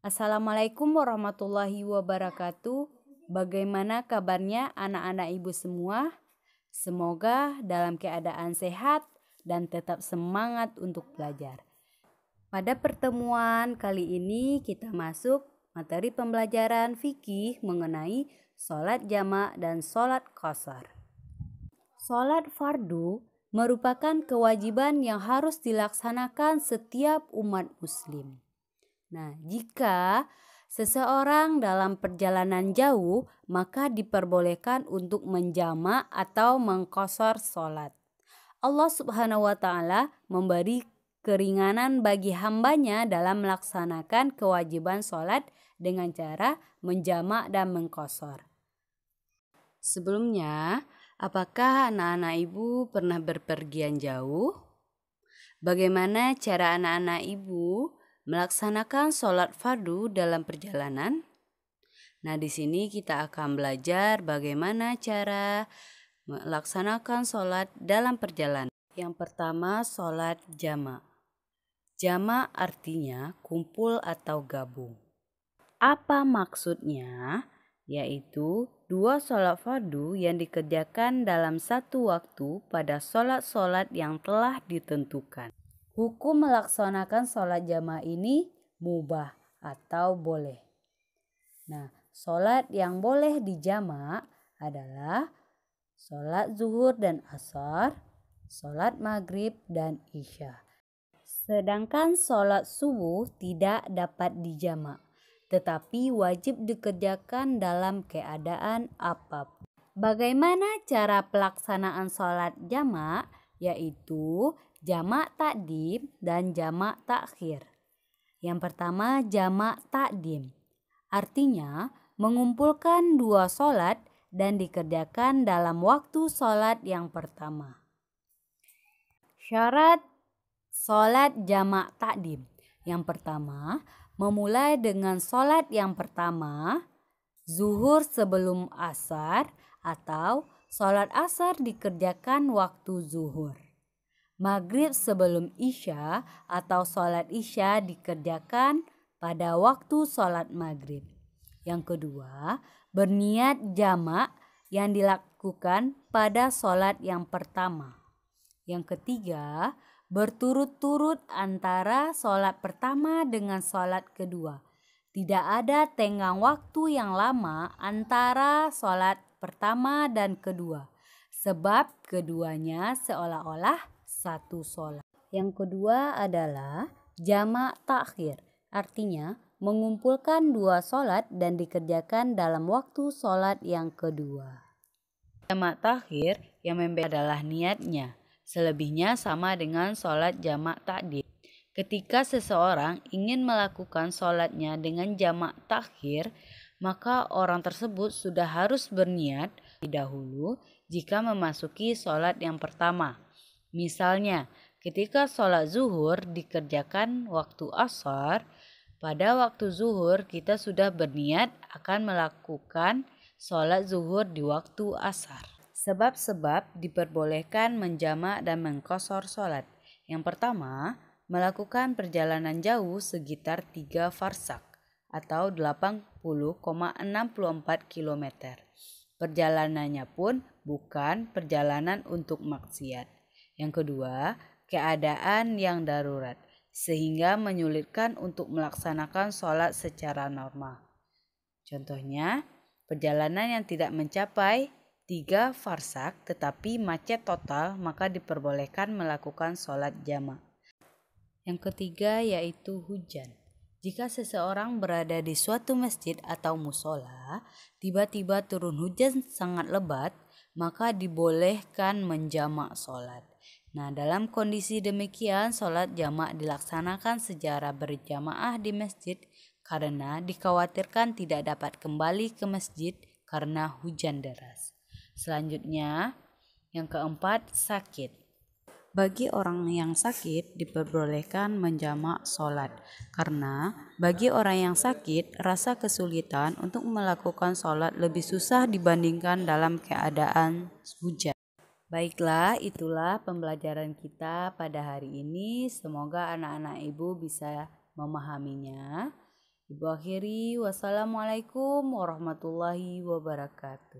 Assalamualaikum warahmatullahi wabarakatuh. Bagaimana kabarnya anak-anak ibu semua? Semoga dalam keadaan sehat dan tetap semangat untuk belajar. Pada pertemuan kali ini kita masuk materi pembelajaran fikih mengenai sholat jamak dan sholat qashar. Sholat fardu merupakan kewajiban yang harus dilaksanakan setiap umat muslim. Nah, jika seseorang dalam perjalanan jauh, maka diperbolehkan untuk menjamak atau mengqashar sholat. Allah Subhanahu wa Ta'ala memberi keringanan bagi hambanya dalam melaksanakan kewajiban sholat dengan cara menjamak dan mengqashar. Sebelumnya, apakah anak-anak ibu pernah berpergian jauh? Bagaimana cara anak-anak ibu melaksanakan sholat fardu dalam perjalanan? Nah, di sini kita akan belajar bagaimana cara melaksanakan sholat dalam perjalanan. Yang pertama, sholat jamak. Jamak artinya kumpul atau gabung. Apa maksudnya? Yaitu dua sholat fardu yang dikerjakan dalam satu waktu pada sholat-sholat yang telah ditentukan. Hukum melaksanakan sholat jamaah ini mubah atau boleh. Nah, sholat yang boleh dijamak adalah sholat zuhur dan asar, sholat maghrib dan isya. Sedangkan sholat subuh tidak dapat dijamak, tetapi wajib dikerjakan dalam keadaan apapun. Bagaimana cara pelaksanaan sholat jamak? Yaitu jamak takdim dan jamak takhir. Yang pertama, jamak takdim. Artinya mengumpulkan dua sholat dan dikerjakan dalam waktu sholat yang pertama. Syarat sholat jamak takdim. Yang pertama, memulai dengan sholat yang pertama, zuhur sebelum asar atau sholat asar dikerjakan waktu zuhur. Maghrib sebelum isya atau sholat isya dikerjakan pada waktu sholat maghrib. Yang kedua, berniat jamak yang dilakukan pada sholat yang pertama. Yang ketiga, berturut-turut antara sholat pertama dengan sholat kedua. Tidak ada tenggang waktu yang lama antara sholat pertama dan kedua, sebab keduanya seolah-olah satu sholat. Yang kedua adalah jamak takhir, artinya mengumpulkan dua sholat dan dikerjakan dalam waktu sholat yang kedua. Jamak takhir yang membedakan adalah niatnya, selebihnya sama dengan sholat jamak takdim. Ketika seseorang ingin melakukan sholatnya dengan jamak takhir, maka orang tersebut sudah harus berniat dahulu jika memasuki sholat yang pertama. Misalnya, ketika sholat zuhur dikerjakan waktu asar, pada waktu zuhur kita sudah berniat akan melakukan sholat zuhur di waktu asar. Sebab-sebab diperbolehkan menjamak dan mengqashar sholat. Yang pertama, melakukan perjalanan jauh sekitar 3 farsak atau 80,64 km. Perjalanannya pun bukan perjalanan untuk maksiat. Yang kedua, keadaan yang darurat sehingga menyulitkan untuk melaksanakan sholat secara normal. Contohnya, perjalanan yang tidak mencapai 3 farsak tetapi macet total, maka diperbolehkan melakukan sholat jamak. Yang ketiga yaitu hujan. Jika seseorang berada di suatu masjid atau musola, tiba-tiba turun hujan sangat lebat, maka dibolehkan menjamak sholat. Nah, dalam kondisi demikian, sholat jamak dilaksanakan secara berjamaah di masjid karena dikhawatirkan tidak dapat kembali ke masjid karena hujan deras. Selanjutnya, yang keempat, sakit. Bagi orang yang sakit diperbolehkan menjamak sholat karena bagi orang yang sakit rasa kesulitan untuk melakukan sholat lebih susah dibandingkan dalam keadaan hujan. Baiklah, itulah pembelajaran kita pada hari ini. Semoga anak-anak ibu bisa memahaminya. Ibu akhiri, wassalamualaikum warahmatullahi wabarakatuh.